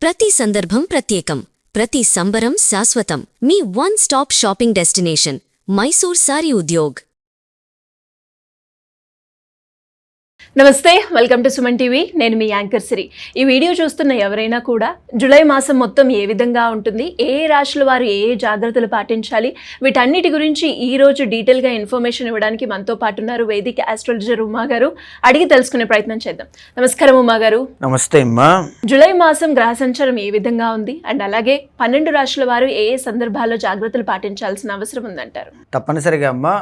ప్రతి సందర్భం ప్రత్యేకం, ప్రతి సంబరం శాశ్వతం. మీ one stop shopping destination Mysore Saree Udyog. నమస్తే, వెల్కమ్ టు సుమన్ టీవీ. నేను మీ యాంకర్ సిరి. ఈ వీడియో చూస్తున్న ఎవరైనా కూడా జూలై మాసం మొత్తం ఏ విధంగా ఉంటుంది, ఏ రాశుల వారు ఏ జాగ్రత్తలు పాటించాలి, వీటన్నిటి గురించి ఈ రోజు డీటెయిల్గా ఇన్ఫర్మేషన్ ఇవ్వడానికి మనతో పాటు ఉన్నారు వేదిక ఆస్ట్రాలజర్ ఉమా గారు. అడిగి తెలుసుకునే ప్రయత్నం చేద్దాం. నమస్కారం ఉమా గారు. నమస్తే అమ్మా. జూలై మాసం గ్రహ సంచారం ఏ విధంగా ఉంది అండ్ అలాగే 12 రాశుల వారు ఏ సందర్భాల్లో జాగ్రత్తలు పాటించాల్సిన అవసరం ఉందంటారు? తప్పనిసరిగా అమ్మా.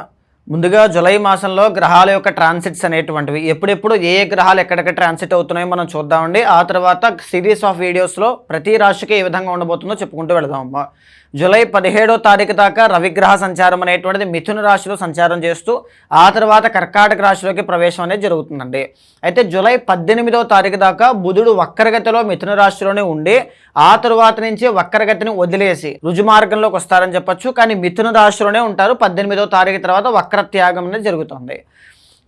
ముందుగా జూలై మాసంలో గ్రహాల యొక్క ట్రాన్సిట్స్ అనేటువంటివి ఎప్పుడెప్పుడు ఏ గ్రహాలు ఎక్కడెక్కడ ట్రాన్సిట్ అవుతున్నాయో మనం చూద్దామండి. ఆ తర్వాత సిరీస్ ఆఫ్ వీడియోస్లో ప్రతి రాశికి ఏ విధంగా ఉండబోతుందో చెప్పుకుంటూ వెళదాం అమ్మా. జూలై 17వ తారీఖు దాకా రవిగ్రహ సంచారం అనేటువంటిది మిథున రాశిలో సంచారం చేస్తూ ఆ తర్వాత కర్కాటక రాశిలోకి ప్రవేశం అనేది జరుగుతుందండి. అయితే జూలై 18వ తారీఖు దాకా బుధుడు వక్రగతిలో మిథున రాశిలోనే ఉండి ఆ తరువాత నుంచి వక్రగతిని వదిలేసి రుజుమార్గంలోకి వస్తారని చెప్పొచ్చు. కానీ మిథున రాశిలోనే ఉంటారు. 18వ తారీఖు తర్వాత వక్రత్యాగం అనేది జరుగుతుంది.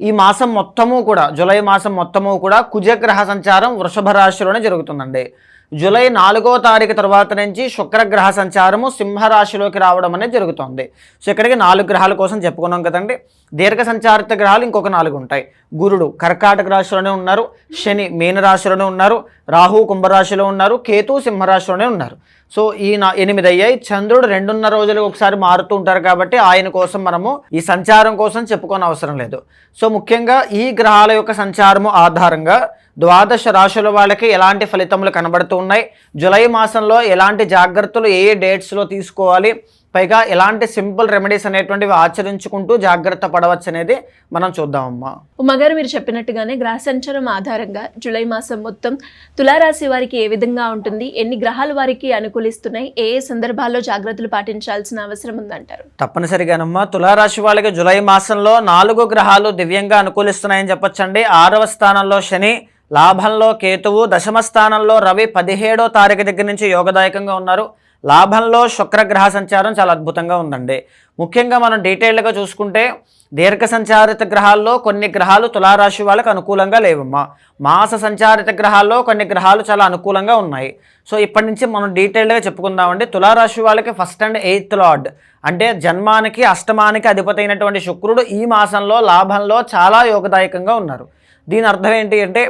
ఈ మాసం మొత్తము కూడా జూలై మాసం మొత్తము కూడా కుజగ్రహ సంచారం వృషభ రాశిలోనే జరుగుతుందండి. జూలై 4వ తారీఖు తర్వాత నుంచి శుక్రగ్రహ సంచారము సింహరాశిలోకి రావడం అనేది జరుగుతుంది. సో ఇక్కడికి 4 గ్రహాల కోసం చెప్పుకున్నాం కదండి. దీర్ఘ సంచారిత గ్రహాలు ఇంకొక 4 ఉంటాయి. గురుడు కర్కాటక రాశిలోనే ఉన్నారు, శని మీనరాశిలోనే ఉన్నారు, రాహు కుంభరాశిలో ఉన్నారు, కేతు సింహరాశిలోనే ఉన్నారు. సో ఈ 8 అయ్యాయి. చంద్రుడు 2.5 రోజులకు ఒకసారి మారుతూ ఉంటారు కాబట్టి ఆయన కోసం మనము ఈ సంచారం కోసం చెప్పుకోని అవసరం లేదు. సో ముఖ్యంగా ఈ గ్రహాల యొక్క సంచారము ఆధారంగా ద్వాదశ రాశుల వాళ్ళకి ఎలాంటి ఫలితములు కనబడుతూ ఉన్నాయి, జూలై మాసంలో ఎలాంటి జాగ్రత్తలు ఏ డేట్స్లో తీసుకోవాలి, పైగా ఎలాంటి సింపుల్ రెమెడీస్ అనేటువంటివి ఆచరించుకుంటూ జాగ్రత్త పడవచ్చు అనేది మనం చూద్దామమ్మా. ఉమ్మగారు మీరు చెప్పినట్టుగానే గ్రహ సంచారం ఆధారంగా జూలై మాసం మొత్తం తులారాశి వారికి ఏ విధంగా ఉంటుంది, ఎన్ని గ్రహాలు వారికి అనుకూలిస్తున్నాయి, ఏ సందర్భాల్లో జాగ్రత్తలు పాటించాల్సిన అవసరం ఉందంటారు? తప్పనిసరిగానమ్మా. తులారాశి వాళ్ళకి జూలై మాసంలో 4 గ్రహాలు దివ్యంగా అనుకూలిస్తున్నాయని చెప్పొచ్చండి. 6వ స్థానంలో శని, లాభంలో కేతువు, దశమ స్థానంలో రవి 17వ తారీఖు దగ్గర నుంచి యోగదాయకంగా ఉన్నారు. లాభంలో శుక్రగ్రహ సంచారం చాలా అద్భుతంగా ఉందండి. ముఖ్యంగా మనం డీటెయిల్డ్గా చూసుకుంటే దీర్ఘ సంచారిత గ్రహాల్లో కొన్ని గ్రహాలు తులారాశి వాళ్ళకి అనుకూలంగా లేవమ్మా. మాస సంచారిత గ్రహాల్లో కొన్ని గ్రహాలు చాలా అనుకూలంగా ఉన్నాయి. సో ఇప్పటి నుంచి మనం డీటెయిల్డ్గా చెప్పుకుందామండి. తులారాశి వాళ్ళకి 1st and 8th లార్డ్ అంటే జన్మానికి అష్టమానికి అధిపతి అయినటువంటి శుక్రుడు ఈ మాసంలో లాభంలో చాలా యోగదాయకంగా ఉన్నారు. దీని అర్థం ఏంటి అంటే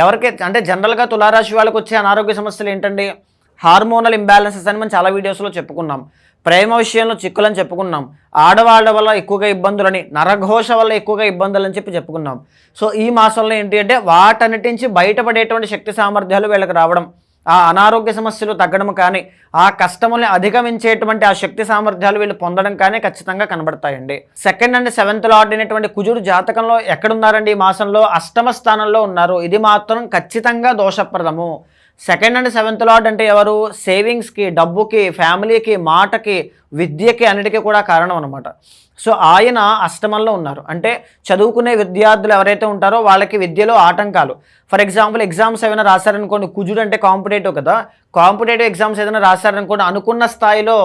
ఎవరికి అంటే జనరల్గా తులారాశి వాళ్ళకి వచ్చే అనారోగ్య సమస్యలు ఏంటండి, హార్మోనల్ ఇంబ్యాలెన్సెస్ అని మనం చాలా వీడియోస్లో చెప్పుకున్నాం. ప్రేమ విషయంలో చిక్కులని చెప్పుకున్నాం, ఆడవాళ్ళ వల్ల ఎక్కువగా ఇబ్బందులని, నరఘోష వల్ల ఎక్కువగా ఇబ్బందులని చెప్పుకున్నాం. సో ఈ మాసంలో ఏంటి అంటే వాటన్నిటి నుంచి బయటపడేటువంటి శక్తి సామర్థ్యాలు వీళ్ళకి రావడం, ఆ అనారోగ్య సమస్యలు తగ్గడం కానీ, ఆ కష్టముల్ని అధిగమించేటువంటి ఆ శక్తి సామర్థ్యాలు వీళ్ళు పొందడం కానీ ఖచ్చితంగా కనబడతాయండి. 2nd and 7th లార్డ్ అయినటువంటి కుజుడు జాతకంలో ఎక్కడున్నారండి ఈ మాసంలో? అష్టమ స్థానంలో ఉన్నారు. ఇది మాత్రం ఖచ్చితంగా దోషప్రదము. 2nd and 7th లార్డ్ అంటే ఎవరు? సేవింగ్స్కి, డబ్బుకి, ఫ్యామిలీకి, మాటకి, విద్యకి అన్నిటికీ కూడా కారణం అనమాట. సో ఆయన అష్టమంలో ఉన్నారు అంటే చదువుకునే విద్యార్థులు ఎవరైతే ఉంటారో వాళ్ళకి విద్యలో ఆటంకాలు. ఫర్ ఎగ్జాంపుల్ ఎగ్జామ్స్ ఏమైనా రాశారనుకోండి, కుజుడు అంటే కాంపిటేటివ్ కదా, కాంపిటేటివ్ ఎగ్జామ్స్ ఏదైనా రాశారనుకోండి, అనుకున్న స్థాయిలో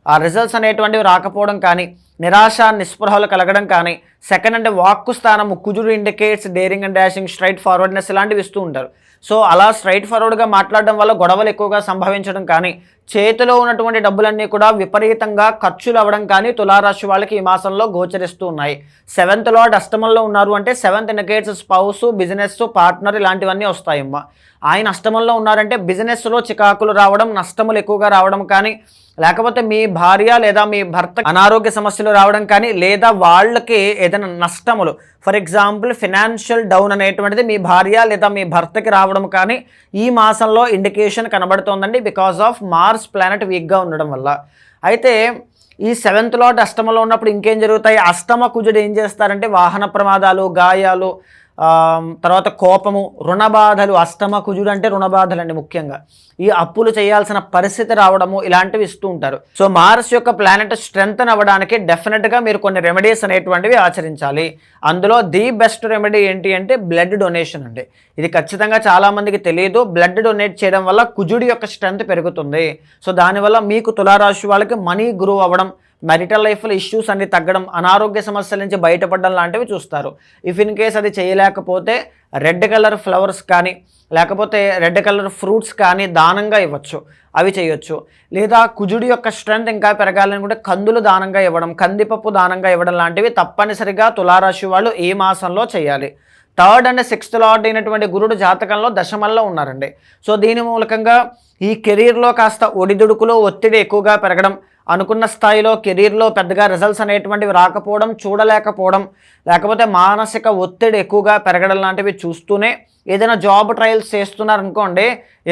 ఆ రిజల్ట్స్ అనేటువంటివి రాకపోవడం కానీ, నిరాశ నిస్పృహలు కలగడం కానీ. 2nd అంటే వాక్కు స్థానము, కుజుడు indicates daring and dashing, straight forwardness ఇలాంటివి ఇస్తూ ఉంటారు. సో అలా స్ట్రైట్ ఫార్వర్డ్గా మాట్లాడడం వల్ల గొడవలు ఎక్కువగా సంభవించడం కానీ, చేతిలో ఉన్నటువంటి డబ్బులన్నీ కూడా విపరీతంగా ఖర్చులు అవ్వడం కానీ తులారాశి వాళ్ళకి ఈ మాసంలో గోచరిస్తూ ఉన్నాయి. 7th లార్డ్ అష్టమంలో ఉన్నారు అంటే 7th indicates spouse, business, partner ఇలాంటివన్నీ వస్తాయమ్మా. ఆయన అష్టమంలో ఉన్నారంటే బిజినెస్లో చికాకులు రావడం, నష్టములు ఎక్కువగా రావడం కానీ, లేకపోతే మీ భార్య లేదా మీ భర్త అనారోగ్య సమస్యలు రావడం కానీ, లేదా వాళ్ళకి ఏదైనా నష్టములు, ఫర్ ఎగ్జాంపుల్ ఫినాన్షియల్ డౌన్ అనేటువంటిది మీ భార్య లేదా మీ భర్తకి రావడం కానీ ఈ మాసంలో ఇండికేషన్ కనబడుతోందండి. బికాస్ ఆఫ్ మార్స్ ప్లానెట్ వీక్గా ఉండడం వల్ల. అయితే ఈ 7th లార్డ్ అష్టమంలో ఉన్నప్పుడు ఇంకేం జరుగుతాయి? అష్టమ కుజుడు ఏం చేస్తారంటే వాహన ప్రమాదాలు, గాయాలు, తర్వాత కోపము, రుణబాధలు. అష్టమ కుజుడు అంటే రుణబాధలు అండి. ముఖ్యంగా ఈ అప్పులు చేయాల్సిన పరిస్థితి రావడము ఇలాంటివి ఇస్తూ ఉంటారు. సో మార్స్ యొక్క ప్లానెట్ స్ట్రెంగ్తన్ అవ్వడానికి డెఫినెట్గా మీరు కొన్ని రెమెడీస్ అనేటువంటివి ఆచరించాలి. అందులో ది బెస్ట్ రెమెడీ ఏంటి అంటే బ్లడ్ డొనేషన్ అండి. ఇది ఖచ్చితంగా చాలామందికి తెలియదు. బ్లడ్ డొనేట్ చేయడం వల్ల కుజుడి యొక్క స్ట్రెంగ్త్ పెరుగుతుంది. సో దానివల్ల మీకు తులారాశి వాళ్ళకి మనీ గ్రో అవ్వడం, మెరిటల్ లైఫ్లో ఇష్యూస్ అన్ని తగ్గడం, అనారోగ్య సమస్యల నుంచి బయటపడడం లాంటివి చూస్తారు. ఇఫ్ ఇన్ కేస్ అది చేయలేకపోతే రెడ్ కలర్ ఫ్లవర్స్ కానీ లేకపోతే రెడ్ కలర్ ఫ్రూట్స్ కానీ దానంగా ఇవ్వచ్చు, అవి చేయొచ్చు. లేదా కుజుడి యొక్క స్ట్రెంత్ ఇంకా పెరగాలనుకుంటే కందులు దానంగా ఇవ్వడం, కందిపప్పు దానంగా ఇవ్వడం లాంటివి తప్పనిసరిగా తులారాశి వాళ్ళు ఈ మాసంలో చేయాలి. 3rd and 6th లార్డ్ అయినటువంటి గురుడు జాతకంలో దశమల్లో ఉన్నారండి. సో దీని మూలకంగా ఈ కెరీర్లో కాస్త ఒడిదుడుకులు, ఒత్తిడి ఎక్కువగా పెరగడం, అనుకున్న స్థాయిలో కెరీర్లో పెద్దగా రిజల్ట్స్ అనేటువంటివి రాకపోవడం, చూడలేకపోవడం, లేకపోతే మానసిక ఒత్తిడి ఎక్కువగా పెరగడం లాంటివి చూస్తూనే ఏదైనా జాబ్ ట్రయల్స్ చేస్తున్నారనుకోండి,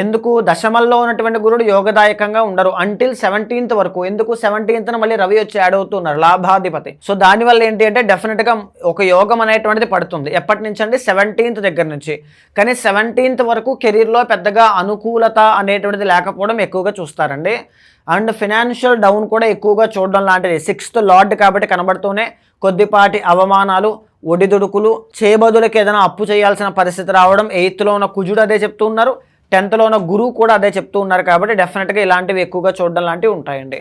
ఎందుకు దశమల్లో ఉన్నటువంటి గురుడు యోగదాయకంగా ఉండరు అంటిల్ 17th వరకు. ఎందుకు 17th మళ్ళీ రవి వచ్చి యాడ్ అవుతున్నారు, లాభాధిపతి. సో దానివల్ల ఏంటి అంటే డెఫినెట్గా ఒక యోగం అనేటువంటిది పడుతుంది. ఎప్పటి నుంచి అండి? 17th దగ్గర నుంచి. కానీ 17th వరకు కెరీర్లో పెద్దగా అనుకూలత అనేటువంటిది లేకపోవడం ఎక్కువగా చూస్తారండి. అండ్ ఫినాన్షియల్ డౌన్ కూడా ఎక్కువగా చూడడం లాంటిది 6th లార్డ్ కాబట్టి కనబడుతూనే కొద్దిపాటి అవమానాలు, ఒడిదుడుకులు, చేబదులకి ఏదైనా అప్పు చేయాల్సిన పరిస్థితి రావడం, 8th ఉన్న కుజుడు అదే చెప్తూ ఉన్నారు, 10th ఉన్న గురువు కూడా అదే చెప్తూ ఉన్నారు. కాబట్టి డెఫినెట్గా ఇలాంటివి ఎక్కువగా చూడడం లాంటివి ఉంటాయండి.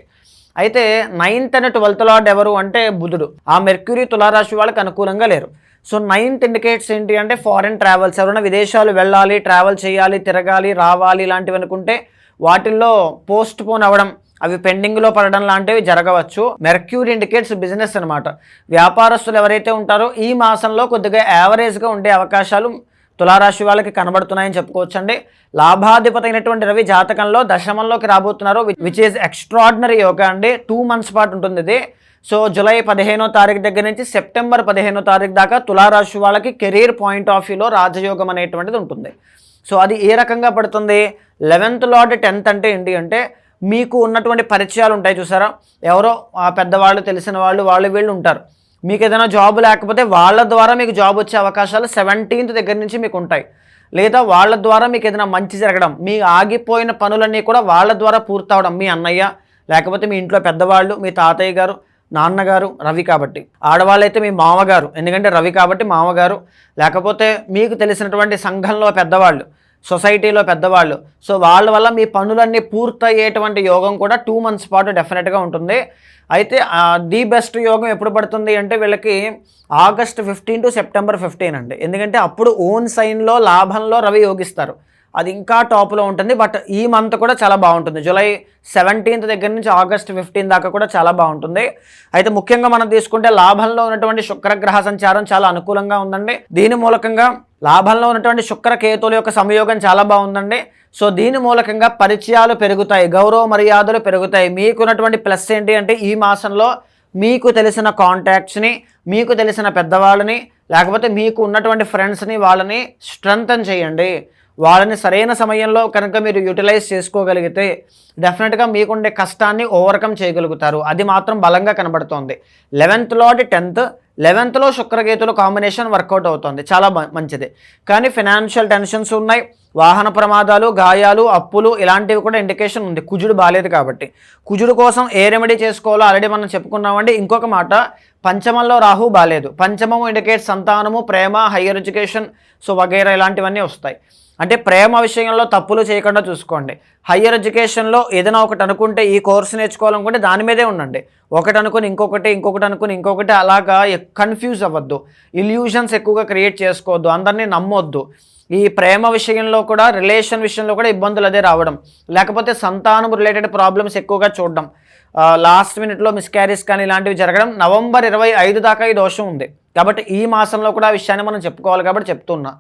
అయితే 9th and 12th లార్డ్ ఎవరు అంటే బుధుడు. ఆ మెర్క్యూరీ తులారాశి వాళ్ళకి అనుకూలంగా లేరు. సో 9th ఇండికేట్స్ ఏంటి అంటే ఫారెన్ ట్రావెల్స్. ఎవరైనా విదేశాలు వెళ్ళాలి, ట్రావెల్ చేయాలి, తిరగాలి, రావాలి ఇలాంటివి అనుకుంటే వాటిల్లో పోస్ట్ పోన్ అవ్వడం, అవి పెండింగ్లో పడడం లాంటివి జరగవచ్చు. మెర్క్యూరీ ఇండికేట్స్ బిజినెస్ అనమాట. వ్యాపారస్తులు ఎవరైతే ఉంటారో ఈ మాసంలో కొద్దిగా యావరేజ్గా ఉండే అవకాశాలు తులారాశి వాళ్ళకి కనబడుతున్నాయని చెప్పుకోవచ్చండి. లాభాధిపతి అయినటువంటి రవి జాతకంలో దశమంలోకి రాబోతున్నారు, విచ్ ఈజ్ ఎక్స్ట్రాడినరీ యోగా అండి. 2 months పాటు ఉంటుంది ఇది. సో జూలై 15వ తారీఖు దగ్గర నుంచి సెప్టెంబర్ 15వ తారీఖు దాకా తులారాశి వాళ్ళకి కెరీర్ పాయింట్ ఆఫ్ వ్యూలో రాజయోగం అనేటువంటిది ఉంటుంది. సో అది ఏ రకంగా పడుతుంది? 11th లార్డ్ 10th అంటే ఏంటి అంటే మీకు ఉన్నటువంటి పరిచయాలు ఉంటాయి చూసారా, ఎవరో పెద్దవాళ్ళు, తెలిసిన వాళ్ళు వీళ్ళు ఉంటారు. మీకు ఏదైనా జాబ్ లేకపోతే వాళ్ళ ద్వారా మీకు జాబ్ వచ్చే అవకాశాలు 17th దగ్గర నుంచి మీకు ఉంటాయి. లేదా వాళ్ళ ద్వారా మీకు ఏదైనా మంచి జరగడం, మీ ఆగిపోయిన పనులన్నీ కూడా వాళ్ళ ద్వారా పూర్తవడం, మీ అన్నయ్య లేకపోతే మీ ఇంట్లో పెద్దవాళ్ళు, మీ తాతయ్య గారు, నాన్నగారు, రవి కాబట్టి. ఆడవాళ్ళైతే మీ మామగారు, ఎందుకంటే రవి కాబట్టి మామగారు. లేకపోతే మీకు తెలిసినటువంటి సంఘంలో పెద్దవాళ్ళు, సొసైటీలో పెద్దవాళ్ళు. సో వాళ్ళ వల్ల మీ పనులన్నీ పూర్తయ్యేటువంటి యోగం కూడా 2 months పాటు డెఫినెట్గా ఉంటుంది. అయితే ది బెస్ట్ యోగం ఎప్పుడు పడుతుంది అంటే వీళ్ళకి August 15 to September 15 అండి. ఎందుకంటే అప్పుడు ఓన్ సైన్లో లాభంలో రవి యోగిస్తారు, అది ఇంకా టాప్లో ఉంటుంది. బట్ ఈ మంత్ కూడా చాలా బాగుంటుంది. జూలై 17th దగ్గర నుంచి August 15 దాకా కూడా చాలా బాగుంటుంది. అయితే ముఖ్యంగా మనం తీసుకుంటే లాభంలో ఉన్నటువంటి శుక్రగ్రహ సంచారం చాలా అనుకూలంగా ఉందండి. దీని మూలకంగా లాభంలో ఉన్నటువంటి శుక్రకేతువుల యొక్క సంయోగం చాలా బాగుందండి. సో దీని మూలకంగా పరిచయాలు పెరుగుతాయి, గౌరవ మర్యాదలు పెరుగుతాయి. మీకున్నటువంటి ప్లస్ ఏంటి అంటే ఈ మాసంలో మీకు తెలిసిన కాంటాక్ట్స్ని, మీకు తెలిసిన పెద్దవాళ్ళని, లేకపోతే మీకు ఉన్నటువంటి ఫ్రెండ్స్ని, వాళ్ళని స్ట్రెంథన్ చేయండి. వాళ్ళని సరైన సమయంలో కనుక మీరు యూటిలైజ్ చేసుకోగలిగితే డెఫినెట్గా మీకుండే కష్టాన్ని ఓవర్కమ్ చేయగలుగుతారు. అది మాత్రం బలంగా కనబడుతోంది. 11th lord 10th, 11th శుక్రకేతుల combination work out అవుతుంది, చాలా మంచిది. కానీ ఫినాన్షియల్ టెన్షన్స్ ఉన్నాయి, వాహన ప్రమాదాలు, గాయాలు, అప్పులు ఇలాంటివి కూడా ఇండికేషన్ ఉంది. కుజుడు బాలేదు కాబట్టి కుజుడు కోసం ఏ రెమెడీ చేసుకోవాలో ఆల్రెడీ మనం చెప్పుకున్నామండి. ఇంకొక మాట, పంచమంలో రాహు బాలేదు. పంచమము ఇండికేట్ సంతానము, ప్రేమ, హయ్యర్ ఎడ్యుకేషన్, సో వగైరా ఇలాంటివన్నీ వస్తాయి. అంటే ప్రేమ విషయంలో తప్పులు చేయకుండా చూసుకోండి. హయ్యర్ ఎడ్యుకేషన్లో ఏదైనా ఒకటి అనుకుంటే, ఈ కోర్సు నేర్చుకోవాలనుకుంటే దాని మీదే ఉండండి. ఒకటి అనుకుని ఇంకొకటి, ఇంకొకటి అనుకుని ఇంకొకటి, అలాగా కన్ఫ్యూజ్ అవ్వద్దు. ఇల్యూషన్స్ ఎక్కువగా క్రియేట్ చేసుకోవద్దు, అందరినీ నమ్మొద్దు. ఈ ప్రేమ విషయంలో కూడా, రిలేషన్ విషయంలో కూడా ఇబ్బందులు అదే రావడం, లేకపోతే సంతానం రిలేటెడ్ ప్రాబ్లమ్స్ ఎక్కువగా చూడడం, లాస్ట్ మినిట్లో మిస్క్యారీస్ కానీ ఇలాంటివి జరగడం. నవంబర్ 25 దాకా ఈ దోషం ఉంది కాబట్టి ఈ మాసంలో కూడా ఆ విషయాన్ని మనం చెప్పుకోవాలి కాబట్టి చెప్తున్నా.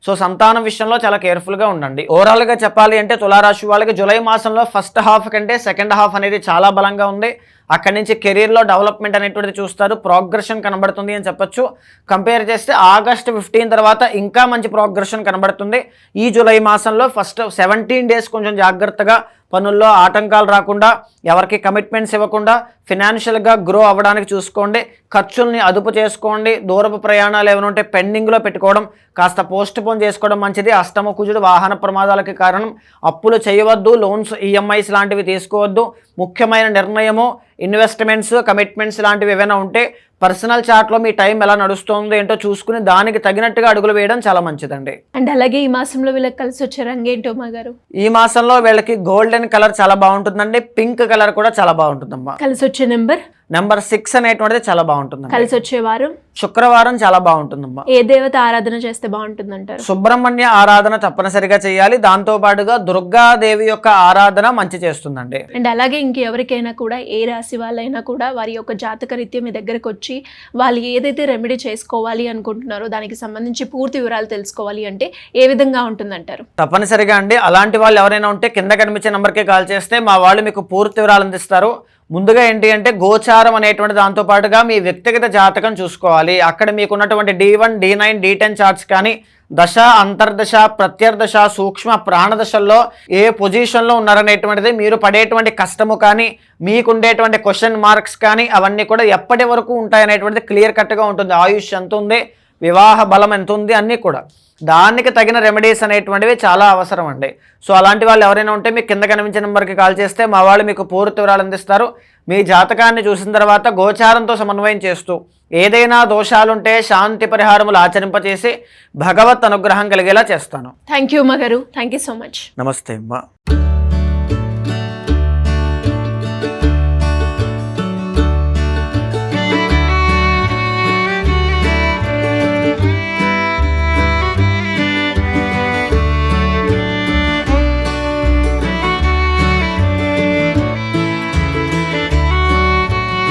సో సంతానం విషయంలో చాలా కేర్ఫుల్గా ఉండండి. ఓవరాల్గా చెప్పాలి అంటే తులారాశి వాళ్ళకి జూలై మాసంలో ఫస్ట్ హాఫ్ కంటే సెకండ్ హాఫ్ అనేది చాలా బలంగా ఉంది. అక్కడి నుంచి కెరీర్లో డెవలప్మెంట్ అనేటువంటిది చూస్తారు, ప్రోగ్రెషన్ కనబడుతుంది అని చెప్పొచ్చు. కంపేర్ చేస్తే August 15 తర్వాత ఇంకా మంచి ప్రోగ్రెషన్ కనబడుతుంది. ఈ జూలై మాసంలో ఫస్ట్ 17 days కొంచెం జాగ్రత్తగా, పనుల్లో ఆటంకాలు రాకుండా, ఎవరికి కమిట్మెంట్స్ ఇవ్వకుండా, ఫినాన్షియల్గా గ్రో అవ్వడానికి చూసుకోండి. ఖర్చుల్ని అదుపు చేసుకోండి. దూరపు ప్రయాణాలు ఏమైనా ఉంటే పెండింగ్లో పెట్టుకోవడం, కాస్త పోస్ట్ పోన్ చేసుకోవడం మంచిది. అష్టమ కుజుడు వాహన ప్రమాదాలకి కారణం. అప్పులు చేయవద్దు, లోన్స్, ఈఎంఐస్ లాంటివి తీసుకోవద్దు. ముఖ్యమైన నిర్ణయము, ఇన్వెస్ట్మెంట్స్, కమిట్మెంట్స్ లాంటివి ఏమైనా ఉంటే పర్సనల్ చార్ట్లో మీ టైం ఎలా నడుస్తుందో ఏంటో చూసుకుని దానికి తగినట్టుగా అడుగులు వేయడం చాలా మంచిదండి. అండ్ అలాగే ఈ మాసంలో వీళ్ళకి కలిసి వచ్చే రంగు ఏంటో మా గారు? ఈ మాసంలో వీళ్ళకి గోల్డెన్ కలర్ చాలా బాగుంటుందండి, పింక్ కలర్ కూడా చాలా బాగుంటుందమ్మా. కలిసి వచ్చే నెంబర్ నెంబర్ 6 అనేటువంటిది చాలా బాగుంటుంది. కలిసి వచ్చేవారు శుక్రవారం చాలా బాగుంటుందమ్మా. ఏ దేవత ఆరాధన చేస్తే బాగుంటుందంటారు? సుబ్రహ్మణ్య ఆరాధన తప్పనిసరిగా చేయాలి. దాంతో పాటుగా దుర్గాదేవి యొక్క ఆరాధన మంచి చేస్తుందండి. అండ్ అలాగే ఇంకెవరికైనా కూడా ఏ రాశి వాళ్ళైనా కూడా వారి యొక్క జాతక రీత్యా మీ దగ్గరకు వచ్చి వాళ్ళు ఏదైతే రెమెడీ చేసుకోవాలి అనుకుంటున్నారో దానికి సంబంధించి పూర్తి వివరాలు తెలుసుకోవాలి అంటే ఏ విధంగా ఉంటుందంటారు? తప్పనిసరిగా అండి, అలాంటి వాళ్ళు ఎవరైనా ఉంటే కింద కనిపించే నెంబర్కి కాల్ చేస్తే మా వాళ్ళు మీకు పూర్తి వివరాలు అందిస్తారు. ముందుగా ఏంటి అంటే గోచారం అనేటువంటి దాంతో పాటుగా మీ వ్యక్తిగత జాతకం చూసుకోవాలి. అక్కడ మీకు ఉన్నటువంటి D1, D9, D10 చార్ట్స్ కానీ దశ, అంతర్దశ, ప్రత్యర్దశ, సూక్ష్మ ప్రాణదశల్లో ఏ పొజిషన్లో ఉన్నారనేటువంటిది, మీరు పడేటువంటి కష్టము కానీ మీకు ఉండేటువంటి క్వశ్చన్ మార్క్స్ కానీ అవన్నీ కూడా ఎప్పటి వరకు ఉంటాయనేటువంటిది క్లియర్ కట్గా ఉంటుంది. ఆయుష్ ఎంత ఉంది, వివాహ బలం ఎంత ఉంది, అన్నీ కూడా దానికి తగిన రెమెడీస్ అనేటువంటివి చాలా అవసరం అండి. సో అలాంటి వాళ్ళు ఎవరైనా ఉంటే మీకు కింద కనిపించే నెంబర్కి కాల్ చేస్తే మా వాళ్ళు మీకు పూర్తి వివరాలు అందిస్తారు. మీ జాతకాన్ని చూసిన తర్వాత గోచారంతో సమన్వయం చేస్తూ ఏదైనా దోషాలుంటే శాంతి పరిహారములు ఆచరింపచేసి భగవత్ అనుగ్రహం కలిగేలా చేస్తాను. థ్యాంక్ యూ మగారు, థ్యాంక్ యూ సో మచ్. నమస్తే అమ్మా.